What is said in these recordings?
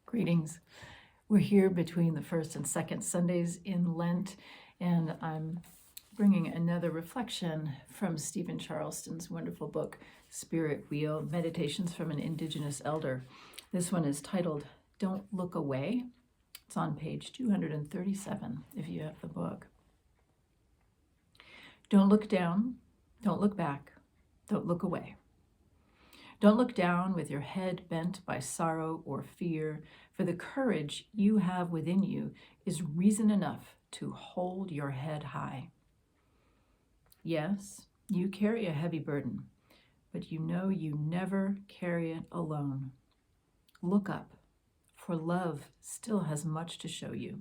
Greetings. We're here between the first and second Sundays in Lent, and I'm bringing another reflection from Steven Charleston's wonderful book, Spirit Wheel, Meditations from an Indigenous Elder. This one is titled, Don't Look Away. It's on page 237, if you have the book. Don't look down, don't look back, don't look away. Don't look down with your head bent by sorrow or fear, for the courage you have within you is reason enough to hold your head high. Yes, you carry a heavy burden, but you know you never carry it alone. Look up, for love still has much to show you.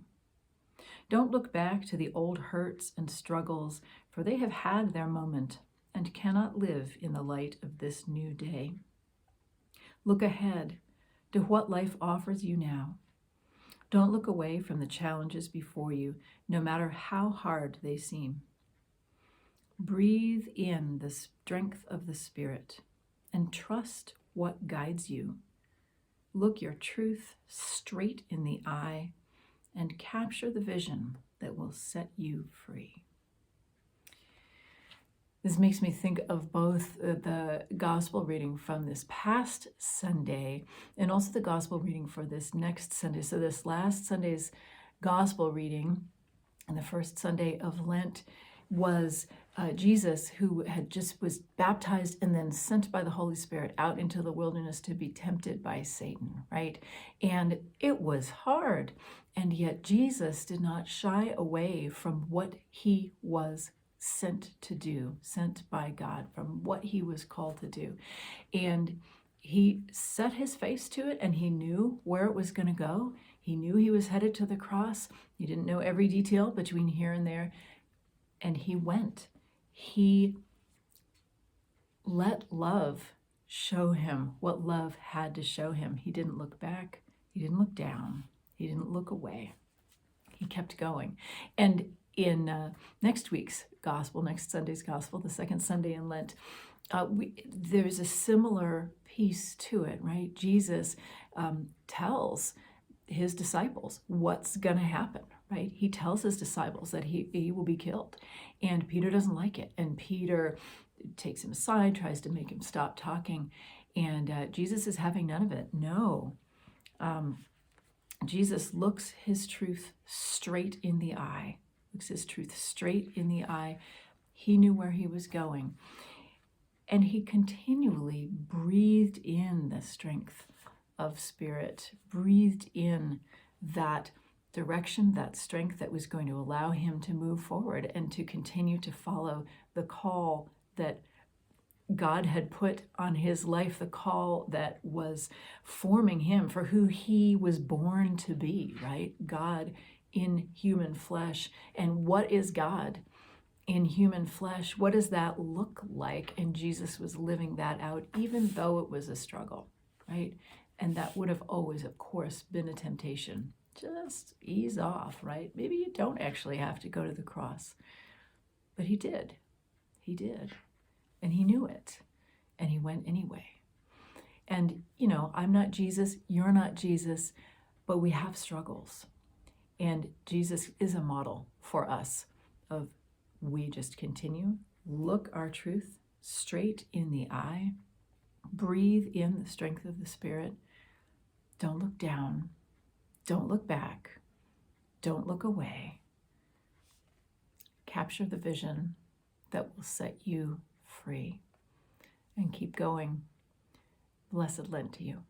Don't look back to the old hurts and struggles, for they have had their moment and cannot live in the light of this new day. Look ahead to what life offers you now. Don't look away from the challenges before you, no matter how hard they seem. Breathe in the strength of the Spirit and trust what guides you. Look your truth straight in the eye and capture the vision that will set you free. This makes me think of both the gospel reading from this past Sunday and also the gospel reading for this next Sunday. So this last Sunday's gospel reading and the first Sunday of Lent was Jesus, who had just was baptized and then sent by the Holy Spirit out into the wilderness to be tempted by Satan, right? And it was hard. And yet Jesus did not shy away from what he was sent to do, sent by God, from what he was called to do. And he set his face to it, and he knew where it was going to go. He knew he was headed to the cross. He didn't know every detail between here and there. And he went. He let love show him what love had to show him. He didn't look back. He didn't look down. He didn't look away. He kept going. And in next week's gospel, next Sunday's gospel, the second Sunday in Lent, there's a similar piece to it, right? Jesus tells his disciples what's going to happen, right? He tells his disciples that he will be killed, and Peter doesn't like it. And Peter takes him aside, tries to make him stop talking, and Jesus is having none of it. No. Jesus looks his truth straight in the eye. Looks his truth straight in the eye. He knew where he was going. And he continually breathed in the strength of Spirit, breathed in that direction, that strength that was going to allow him to move forward and to continue to follow the call that God had put on his life, the call that was forming him for who he was born to be, right? God in human flesh. And what is God in human flesh? What does that look like? And Jesus was living that out, even though it was a struggle, right? And that would have always, of course, been a temptation. Just ease off, right? Maybe you don't actually have to go to the cross. But he did. He did. And he knew it. And he went anyway. And, I'm not Jesus, you're not Jesus, but we have struggles. And Jesus is a model for us of we just continue, look our truth straight in the eye, breathe in the strength of the Spirit, don't look down, don't look back, don't look away. Capture the vision that will set you free and keep going. Blessed Lent to you.